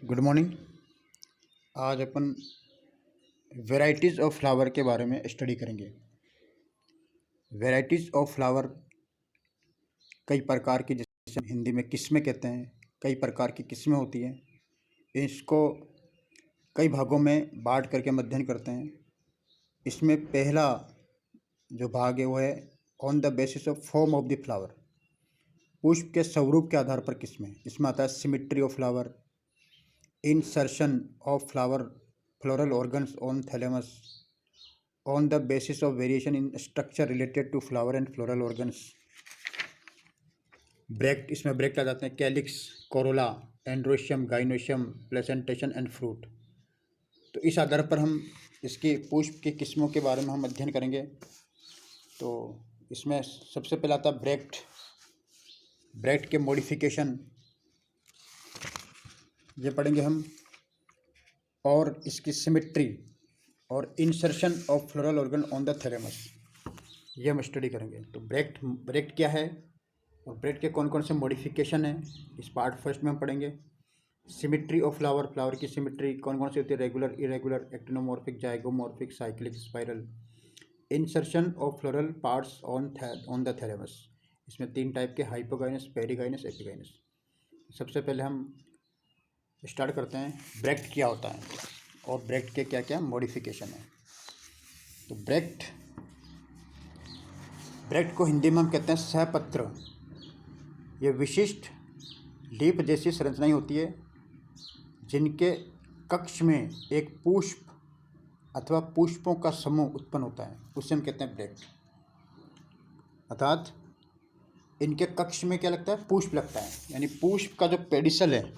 Good morning. आज अपन varieties of flower के बारे में स्टडी करेंगे। वैरायटीज़ ऑफ फ्लावर कई प्रकार की, जैसे हिंदी में किस्में कहते हैं, कई प्रकार की किस्में होती हैं। इसको कई भागों में बांट करके हम अध्ययन करते हैं। इसमें पहला जो भाग है वो है on the basis of form of the flower, पुष्प के स्वरूप के आधार पर किस्में। इसमें आता है symmetry of flower, insertion of floral organs on thalamus on the basis of variation in structure related to flower and floral organs। Bract, इसमें ब्रैक्ट आ जाते हैं calyx, Corolla, androecium, gynoecium, placentation and fruit. तो इस आधार पर हम इसकी पुष्प की किस्मों के बारे में हम अध्ययन करेंगे। तो इसमें सबसे पहला आता है ब्रैक्ट। ब्रैक्ट के मॉडिफिकेशन ये पढ़ेंगे हम, और इसकी सिमेट्री और insertion of floral organ on the thalamus, ये हम स्टडी करेंगे। तो ब्रैक्ट क्या है और ब्रैक्ट के कौन कौन से मॉडिफिकेशन हैं, इस पार्ट फर्स्ट में हम पढ़ेंगे। सिमेट्री ऑफ फ्लावर, फ्लावर की सिमेट्री कौन कौन सी होती है, regular, irregular, actinomorphic, zygomorphic, cyclic, spiral. Insertion of floral parts on the thalamus, इसमें 3 टाइप के, हाइपोगाइनस, पेरिगाइनस, एपिगाइनस। सबसे पहले हम स्टार्ट करते हैं ब्रैक्ट क्या होता है और ब्रैक्ट के क्या क्या मॉडिफिकेशन है। तो ब्रैक्ट को हिंदी में हम कहते हैं सहपत्र। ये विशिष्ट लीफ जैसी संरचनाएं होती है जिनके कक्ष में एक पुष्प अथवा पुष्पों का समूह उत्पन्न होता है, उसे हम कहते हैं ब्रैक्ट। अर्थात इनके कक्ष में क्या लगता है, पुष्प लगता है, यानी पुष्प का जो पेडिसल है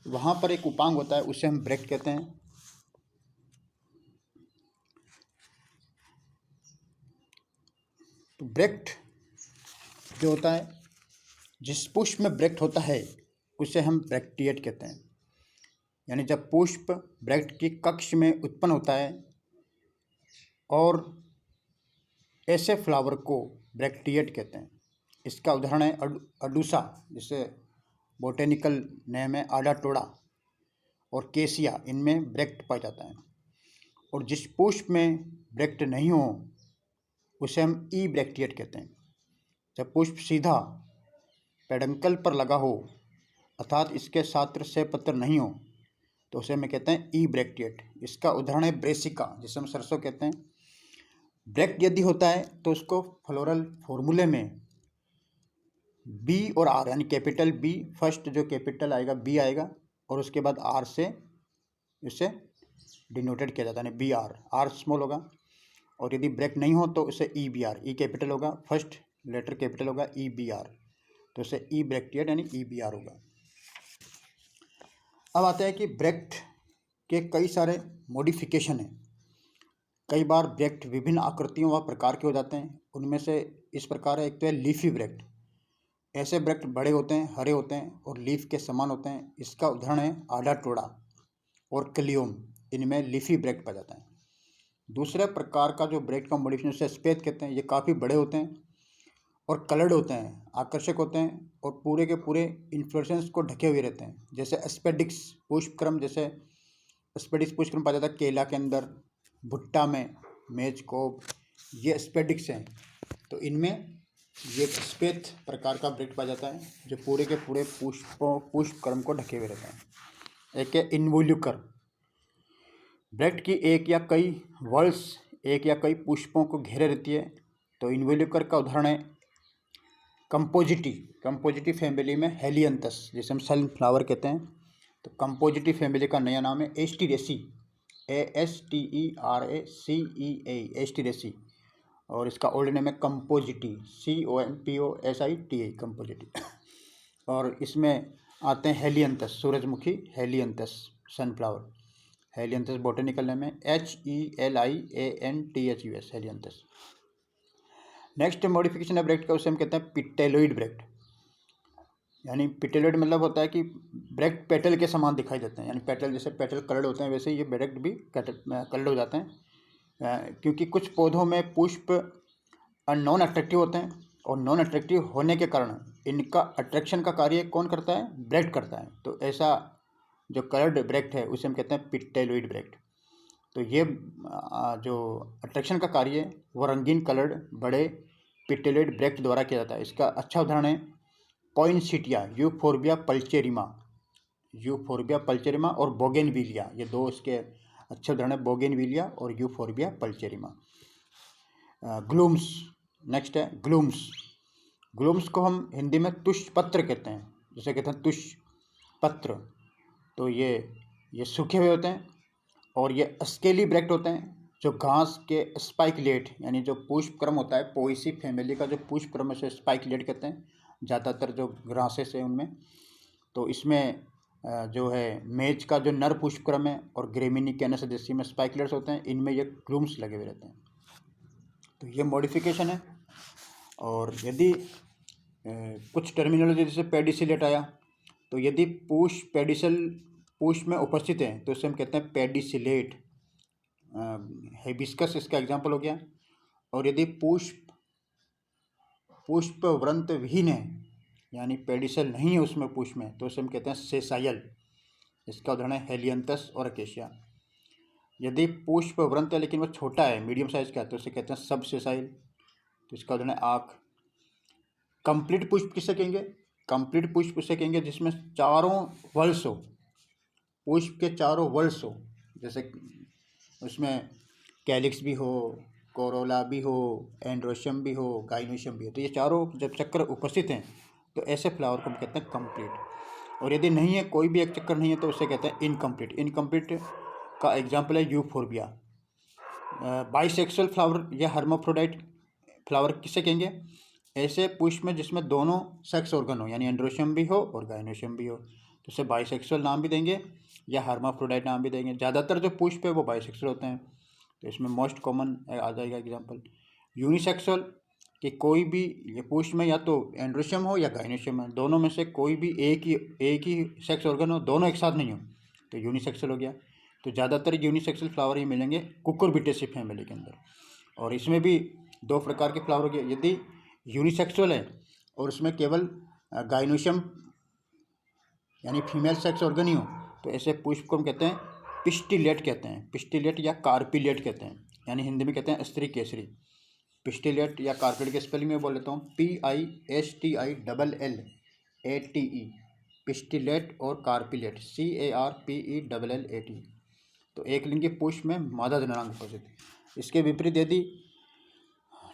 वहाँ पर एक उपांग होता है, उसे हम ब्रैक्ट कहते हैं। तो ब्रैक्ट जो होता है, जिस पुष्प में ब्रैक्ट होता है उसे हम ब्रैक्टिएट कहते हैं। यानी जब पुष्प ब्रैक्ट की कक्ष में उत्पन्न होता है और ऐसे फ्लावर को ब्रैक्टिएट कहते हैं। इसका उदाहरण है अडूसा, जिसे बोटेनिकल नेम है आडाटोड़ा, और केसिया, इनमें ब्रैक्ट पाया जाता है। और जिस पुष्प में ब्रैक्ट नहीं हो उसे हम ई ब्रैक्टिएट कहते हैं। जब पुष्प सीधा पेडंकल पर लगा हो अर्थात इसके सात्र से पत्र नहीं हो तो उसे हम कहते हैं ई ब्रैक्टिएट। इसका उदाहरण है ब्रेसिका, जिसे हम सरसों कहते हैं। ब्रैक्ट यदि होता है तो उसको फ्लोरल फॉर्मूले में बी और आर, यानी कैपिटल बी, फर्स्ट जो कैपिटल आएगा बी आएगा और उसके बाद आर से इसे डिनोटेड किया जाता है, यानी बी आर, आर स्मॉल होगा। और यदि ब्रैक्ट नहीं हो तो उसे E B R, E capital होगा, फर्स्ट लेटर कैपिटल होगा, ई बी आर, तो उसे ई ब्रैक्टिएट यानी ई बी आर होगा। अब आता है कि ब्रैक्ट के कई सारे मॉडिफिकेशन हैं। कई बार ब्रैक्ट विभिन्न आकृतियों व प्रकार के हो जाते हैं। उनमें से इस प्रकार है, एक तो है लीफी ब्रैक्ट। ऐसे ब्रैक्ट बड़े होते हैं, हरे होते हैं और लीफ के समान होते हैं। इसका उदाहरण है आडाटोड़ा और क्लियोम, इनमें लीफी ब्रैक्ट पाया जाता है। दूसरे प्रकार का जो ब्रैक्ट का मॉडिफिकेशन, उसे स्पेथ कहते हैं। ये काफ़ी बड़े होते हैं और कलर्ड होते हैं, आकर्षक होते हैं और पूरे के पूरे इन्फ्लोरेसेंस को ढके हुए रहते हैं। जैसे एस्पेडिक्स पुष्पक्रम, जैसे एस्पेडिक्स पुष्पक्रम पाया जाता है केला के अंदर, भुट्टा में, मेजकोब, ये एस्पेडिक्स हैं। तो इनमें ये स्पेथ प्रकार का ब्रैक्ट पाया जाता है जो पूरे के पूरे पुष्पक्रम को ढके हुए रहते हैं। एक है इन्वोल्यूकर। ब्रैक्ट की एक या कई वल्स एक या कई पुष्पों को घेरे रहती है। तो इन्वोल्यूकर का उदाहरण है कंपोजिटी फैमिली में हेलियंथस, जिसे हम सनफ्लावर कहते हैं। तो कंपोजिटी फैमिली का नया नाम है एस्टीरेसी, ASTERACEA, एस्टीरेसी, और इसका ओल्ड नेम है कंपोजिटी, COMPOSITA, कंपोजिटी। और इसमें आते हैं हेलियंथस, सूरजमुखी, Helianthus, sunflower, Helianthus botanical name है HELIANTHUS, हेलियंथस। नेक्स्ट मॉडिफिकेशन है ब्रैक्ट का, उसे हम कहते हैं पिटेलोइड ब्रैक्ट। यानी पिटेलोइड मतलब होता है कि ब्रैक्ट पेटल के समान दिखाई देते हैं, यानी पेटल, जैसे पेटल कलर्ड होते हैं वैसे ये ब्रैक्ट भी कलर्ड हो जाते हैं। क्योंकि कुछ पौधों में पुष्प नॉन अट्रैक्टिव होते हैं और नॉन अट्रैक्टिव होने के कारण इनका अट्रैक्शन का कार्य कौन करता है, ब्रैक्ट करता है। तो ऐसा जो कलर्ड ब्रैक्ट है उसे हम कहते हैं पिटेलोइड ब्रैक्ट। तो ये जो अट्रैक्शन का कार्य है वो रंगीन कलर्ड बड़े पिटेलोइड ब्रैक्ट द्वारा किया जाता है। इसका अच्छा उदाहरण है पॉइनसिटिया, यूफोर्बिया पल्चेरिमा और बोगेनविलिया। ये दो इसके अच्छे उदाहरण है, बोगेनविलिया और यूफोर्बिया पल्चेरिमा। ग्लूम्स, नेक्स्ट है ग्लूम्स। ग्लूम्स को हम हिंदी में तुषपत्र कहते हैं, जिसे कहते हैं तुषपत्र। तो ये सूखे हुए होते हैं और ये स्केली ब्रैक्ट होते हैं जो घास के स्पाइकलेट यानी जो पुष्पक्रम होता है, पोएसी फैमिली का जो पुष्पक्रम है स्पाइकलेट कहते हैं ज़्यादातर जो ग्रासेस है उनमें। तो इसमें जो है मेज का जो नर पुष्पक्रम है और ग्रेमिनिकेना सदस्य में स्पाइकलेट्स होते हैं, इनमें ये ग्लूम्स लगे हुए रहते हैं। तो ये मॉडिफिकेशन है। और यदि कुछ टर्मिनोलॉजी जैसे पेडिसिलेट आया, तो यदि पुष्प में उपस्थित है तो इसे हम कहते हैं पेडिसिलेट। हिबिस्कस इसका एग्जाम्पल हो गया। और यदि पुष्प वृंत विहीन है यानी पेडिसल नहीं है उसमें पुष्प में, तो इसे हम कहते हैं सेसाइल। इसका उदाहरण है हेलियंथस और अकेशिया। यदि पुष्प वृंत है लेकिन वह छोटा है, मीडियम साइज का, तो इसे कहते हैं सब सेसाइल। तो इसका उदाहरण है आँख। कंप्लीट पुष्प किसे कहेंगे? कंप्लीट पुष्प उसे कहेंगे जिसमें चारों वल्स हो, पुष्प के चारों वल्स हो, जैसे उसमें कैलिक्स भी हो, कोरोला भी हो, एंड्रोशियम भी हो, गाइनोशियम भी हो। तो ये चारों जब चक्र उपस्थित हैं तो ऐसे फ्लावर को हम कहते हैं कंप्लीट। और यदि नहीं है, कोई भी एक चक्कर नहीं है, तो उसे कहते हैं इनकम्प्लीट। इनकम्प्लीट का एग्जाम्पल है यूफोर्बिया। बाइसेक्सुअल फ्लावर या हर्माफ्रोडाइट फ्लावर किसे कहेंगे? ऐसे पुष्प में जिसमें दोनों सेक्स ऑर्गन हो यानी एंड्रोशियम भी हो और गाइनोशियम भी हो, तो उसे बाइसेक्सुअल नाम भी देंगे या हर्माफ्रोडाइट नाम भी देंगे। ज़्यादातर जो पुष्प है वो बाइसेक्सुअल होते हैं, तो इसमें मोस्ट कॉमन आ जाएगा एग्जाम्पल। यूनिसेक्सुअल कि कोई भी ये पुष्प में या तो एंड्रोशियम हो या गाइनोशियम है, दोनों में से कोई भी एक ही सेक्स ऑर्गन हो, दोनों एक साथ नहीं हो, तो यूनिसेक्सुअल हो गया। तो ज़्यादातर यूनिसेक्सुअल फ्लावर ही मिलेंगे कुकुरबिटेसी फैमिली के अंदर। और इसमें भी दो प्रकार के फ्लावर हो गए। यदि यूनिसेक्सुअल है और उसमें केवल गाइनोशियम यानी फीमेल सेक्स ऑर्गन ही हो, तो ऐसे पुष्प को हम कहते हैं पिस्टिलेट कहते हैं। पिस्टिलेट या कार्पिलेट कहते हैं, यानी हिंदी में कहते हैं स्त्री केसरी। पिस्टिलेट या कार्पिलेट के स्पेलिंग में बोल लेता हूँ, PISTILLATE, पिस्टिलेट और कार्पिलेट CARPELLATE। तो एक लिंगी पुष्प में मादा जननांग उपस्थित। इसके विपरीत यदि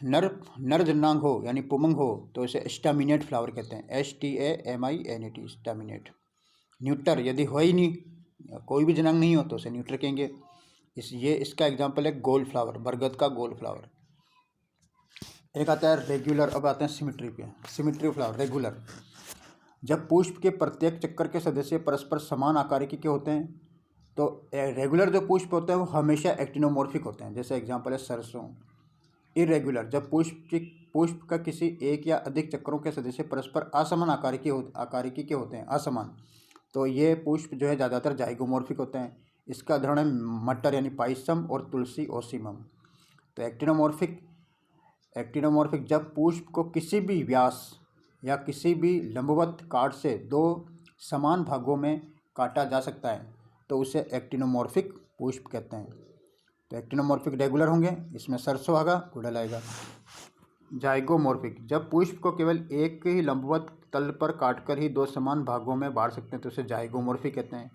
नर जननांग हो यानी पुमंग हो, तो इसे स्टैमिनेट फ्लावर कहते हैं, STAMINAT, स्टैमिनेट। न्यूटर यदि हो ही नहीं, कोई भी जनांग नहीं हो, तो उसे न्यूटर कहेंगे। इसका एग्जाम्पल है गोल फ्लावर, बरगद का गोल फ्लावर। एक आता है रेगुलर। अब आते हैं सिमिट्री पे। सिमिट्री फ्लावर रेगुलर, जब पुष्प के प्रत्येक चक्कर के सदस्य परस्पर समान आकारिकी के होते हैं, तो रेगुलर जो पुष्प होते हैं वो हमेशा एक्टिनोमॉर्फिक होते हैं, जैसे एग्जाम्पल है सरसों। इरेगुलर, जब पुष्प का किसी एक या अधिक चक्रों के सदस्य परस्पर असमान आकारिकी के होते हैं, असमान, तो ये पुष्प जो है ज़्यादातर जाइगोमॉर्फिक होते हैं। इसका उदाहरण है मटर यानी पाइसम और तुलसी ओसीमम। तो एक्टिनोमॉर्फिक जब पुष्प को किसी भी व्यास या किसी भी लंबवत काट से दो समान भागों में काटा जा सकता है, तो उसे एक्टिनोमॉर्फिक पुष्प कहते हैं। तो एक्टिनोमॉर्फिक रेगुलर होंगे, इसमें सरसों आएगा, गुड़हल आएगा। जाइगोमॉर्फिक, जब पुष्प को केवल एक ही लंबवत तल पर काटकर ही दो समान भागों में बांट सकते हैं, तो उसे जाइगोमॉर्फिक कहते हैं।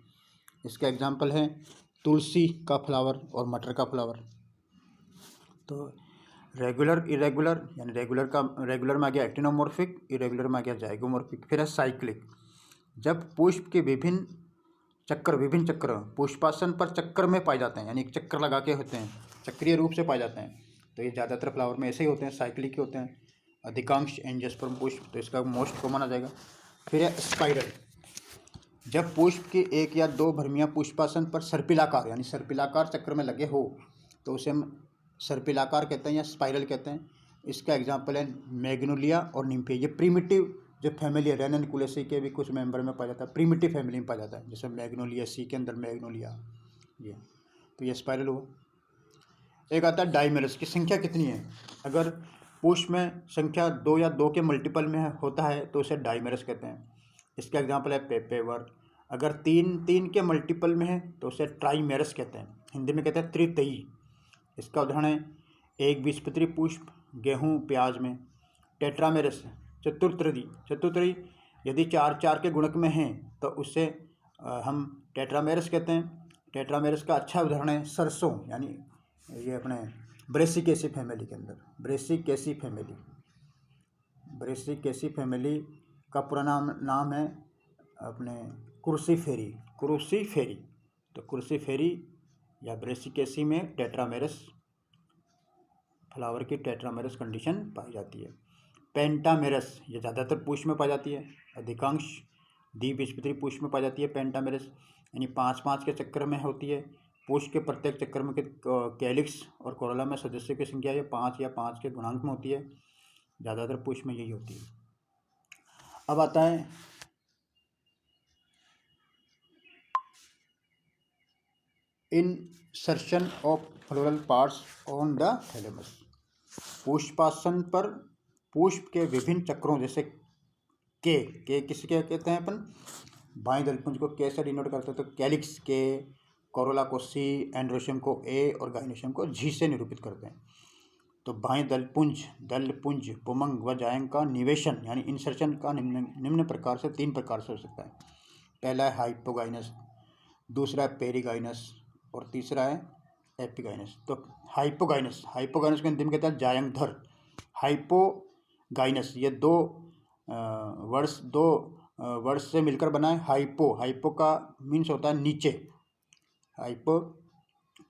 इसका एग्जाम्पल है तुलसी का फ्लावर और मटर का फ्लावर। तो रेगुलर इरेगुलर, यानी रेगुलर में आ गया एक्टिनोमॉर्फिक, इरेगुलर में आ गया जाइगोमॉर्फिक। फिर है साइक्लिक, जब पुष्प के विभिन्न चक्र पुष्पासन पर चक्कर में पाए जाते हैं, यानी एक चक्कर लगा के होते हैं, चक्रीय रूप से पाए जाते हैं, तो ये ज़्यादातर फ्लावर में ऐसे ही होते हैं, साइक्लिक ही होते हैं। अधिकांश एंजियोस्पर्म पुष्प, तो इसका मोस्ट कॉमन आ जाएगा। फिर है स्पाइरल, जब पुष्प की एक या दो भरमियाँ पुष्पासन पर सर्पिलाकार यानी सर्पिलाकार चक्र में लगे हो, तो उसे हम सर्पिलाकार कहते हैं या स्पाइरल कहते हैं। इसका एग्जाम्पल है मैग्नोलिया और निम्फिया। ये प्रीमिटिव जो फैमिली है, रेननकुलेसी के भी कुछ मेंबर में पाया जाता है, प्रीमिटिव फैमिली में पाया जाता है, जैसे मैग्नोलिया सी के अंदर मैग्नोलिया, ये तो ये स्पाइरल हुआ। एक आता है डाइमेरस की संख्या कितनी है। अगर पुष्प में संख्या 2 या 2 के मल्टीपल में होता है तो उसे डाइमेरस कहते हैं। इसका एग्जाम्पल है पेपेवर, अगर तीन तीन के मल्टीपल में है तो उसे ट्राइमेरस कहते हैं, हिंदी में कहते हैं त्रितयी। इसका उदाहरण है एक बीजपत्री पुष्प गेहूँ प्याज में। टेट्रामेरस चतुर्त्रयी यदि चार चार के गुणक में हैं तो उससे हम टेट्रामेरस कहते हैं। टेट्रामेरस का अच्छा उदाहरण है सरसों, यानी ये अपने ब्रेसिकेसी फैमिली के अंदर ब्रेसिकेसी फैमिली का पूरा नाम है अपने क्रूसीफेरी। तो क्रूसीफेरी या ब्रेसिकेसी में टेट्रामेरस फ्लावर की टेट्रामेरस कंडीशन पाई जाती है। पेंटामेरस ये ज़्यादातर पुष्प में पाई जाती है, अधिकांश द्विबीजपत्री पुष्प में पाई जाती है पेंटामेरस, यानी 5-5 के चक्कर में होती है। पुष्प के प्रत्येक चक्कर में कैलिक्स और कोरोला में सदस्यों की संख्या ये 5 या 5 के गुणांक में होती है। ज़्यादातर पुष्प में यही होती है। अब आता है insertion of floral parts on the thalamus. पुष्पासन पर पुष्प के विभिन्न चक्रों जैसे के किसके कहते हैं अपन, बाएं दलपुंज को के से डिनोट करते हैं, तो कैलिक्स के, कोरोला को सी, एंड्रोशियम को ए और गाइनोशियम को जी से निरूपित करते हैं। तो बाएं दलपुंज पुमंग व जायंग का निवेशन यानी इंसर्शन का निम्न प्रकार से 3 प्रकार से हो सकता है। पहला है हाइपोगाइनस, दूसरा है पेरीगाइनस और तीसरा है एपिगाइनस। तो हाइपोगाइनस को हिंदी में कहते हैं जायंगधर। हाइपोगाइनस ये दो वर्ड्स से मिलकर बना है। हाइपो का मीन्स होता है नीचे, हाइपो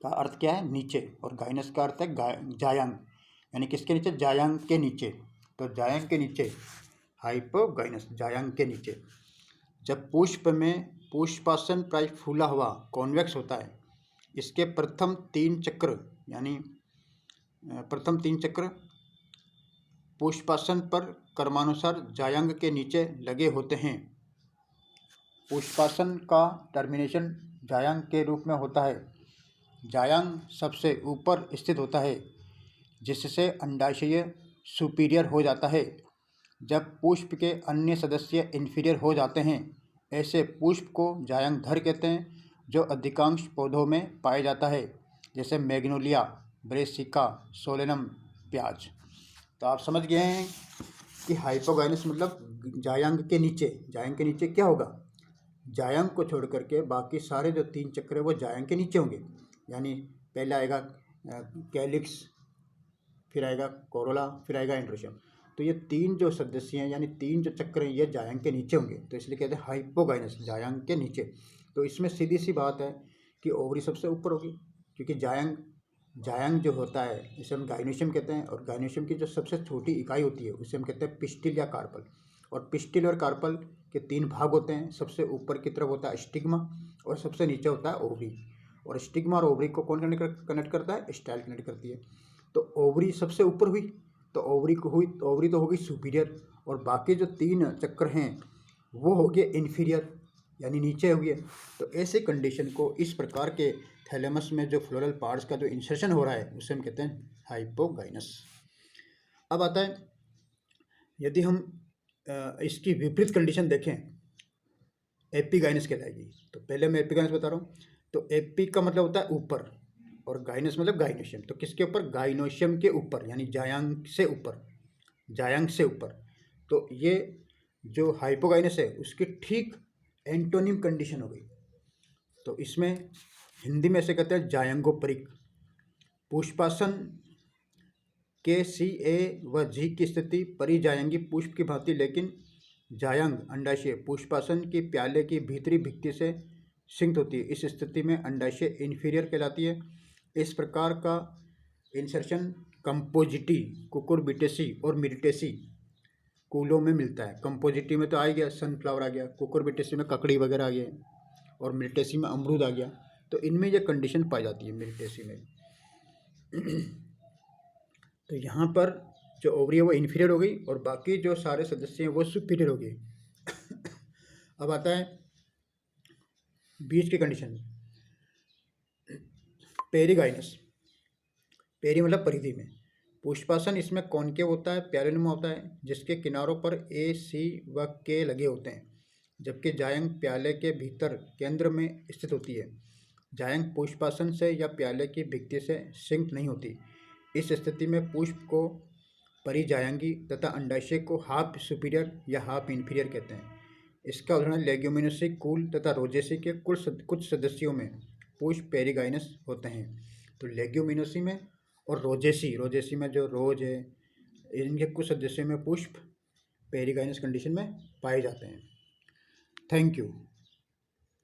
का अर्थ क्या है नीचे, और गाइनस का अर्थ है जायांग, यानी किसके नीचे, जायांग के नीचे। तो जायांग के नीचे हाइपोगाइनस, जायांग के नीचे। जब पुष्प में पुष्पासन प्राय फूला हुआ कॉन्वेक्स होता है, इसके प्रथम 3 चक्र पुष्पासन पर क्रमानुसार जायांग के नीचे लगे होते हैं। पुष्पासन का टर्मिनेशन जायांग के रूप में होता है। जायांग सबसे ऊपर स्थित होता है, जिससे अंडाशय सुपीरियर हो जाता है। जब पुष्प के अन्य सदस्य इन्फीरियर हो जाते हैं, ऐसे पुष्प को जायांगधर कहते हैं, जो अधिकांश पौधों में पाया जाता है, जैसे मैग्नोलिया, ब्रेसिका, सोलेनम, प्याज। तो आप समझ गए हैं कि हाइपोगाइनस मतलब जायांग के नीचे क्या होगा, जायांग को छोड़ करके बाकी सारे जो 3 चक्र है वो जायांग के नीचे होंगे। यानी पहले आएगा कैलिक्स, फिर आएगा कोरोला, फिर आएगा एंड्रोशियम। तो ये 3 जो सदस्य हैं यानी 3 जो चक्र हैं ये जायांग के नीचे होंगे, तो इसलिए कहते हैं हाइपोगाइनस, जायांग के नीचे। तो इसमें सीधी सी बात है कि ओवरी सबसे ऊपर होगी, क्योंकि जायांग जो होता है इसे हम गाइनोशियम कहते हैं, और गाइनोशियम की जो सबसे छोटी इकाई होती है उसे हम कहते हैं पिस्टिल या कार्पल। और पिस्टिल और कार्पल के 3 भाग होते हैं। सबसे ऊपर की तरफ होता है स्टिग्मा और सबसे नीचे होता है ओवरी। और स्टिग्मा और ओवरी को कौन कनेक्ट करता है, स्टाइल कनेक्ट करती है। तो ओवरी सबसे ऊपर हुई, तो ओवरी तो होगी सुपीरियर, और बाकी जो 3 चक्र हैं वो हो गए इन्फीरियर यानी नीचे हो गए। तो ऐसे कंडीशन को, इस प्रकार के थैलेमस में जो फ्लोरल पार्ट्स का जो इंसर्शन हो रहा है उसे हम कहते हैं हाइपोगाइनस। अब आता है यदि हम इसकी विपरीत कंडीशन देखें, एपिगाइनस कहलाएगी। तो पहले मैं एपिगाइनस बता रहा हूँ। तो एपी का मतलब होता है ऊपर, और गाइनस मतलब गाइनोशियम। तो किसके ऊपर, गाइनोशियम के ऊपर, यानी जायांग से ऊपर। तो ये जो हाइपोगाइनस है उसकी ठीक एंटोनिम कंडीशन हो गई। तो इसमें हिंदी में ऐसे कहते हैं जायांगोपरिक। पुष्पासन के सी व जी की स्थिति परिजायंगी पुष्प की भांति, लेकिन जायांग अंडाशय पुष्पासन की प्याले की भीतरी भित्ति से सिंक्त होती है। इस स्थिति में अंडाशय इन्फीरियर कहलाती है। इस प्रकार का इंसर्शन कंपोजिटी, कुकुरबिटेसी और मिरिटेसी कुलों में मिलता है। कंपोजिटी में तो आ गया सनफ्लावर आ गया, कुकुरबिटेसी में ककड़ी वगैरह आ गया, और मिरिटेसी में अमरूद आ गया। तो इनमें यह कंडीशन पाई जाती है मिरिटेसी में। तो यहाँ पर जो ओवरी है वो इन्फीरियर हो गई, और बाकी जो सारे सदस्य हैं वो सुपीरियर हो गए। अब आता है बीज की कंडीशन। पेरीगाइनस, पेरी मतलब परिधि में। पुष्पासन इसमें कॉनकेव होता है, प्यालेनुमा होता है, जिसके किनारों पर ए, सी व के लगे होते हैं। जबकि जायंग प्याले के भीतर केंद्र में स्थित होती है। जायंग पुष्पासन से या प्याले की भित्ति से सिंक नहीं होती। इस स्थिति में पुष्प को परिजायंगी तथा अंडाशय को हाफ सुपीरियर या हाफ इन्फीरियर कहते हैं। इसका उदाहरण लेग्यूमिनोसी कुल तथा रोजेसी के कुछ सदस्यों में पुष्प पेरिगाइनस होते हैं। तो लेग्यूमिनोसी में और रोजेसी में जो रोज है, इनके कुछ सदस्यों में पुष्प पेरिगाइनस कंडीशन में पाए जाते हैं। Thank you.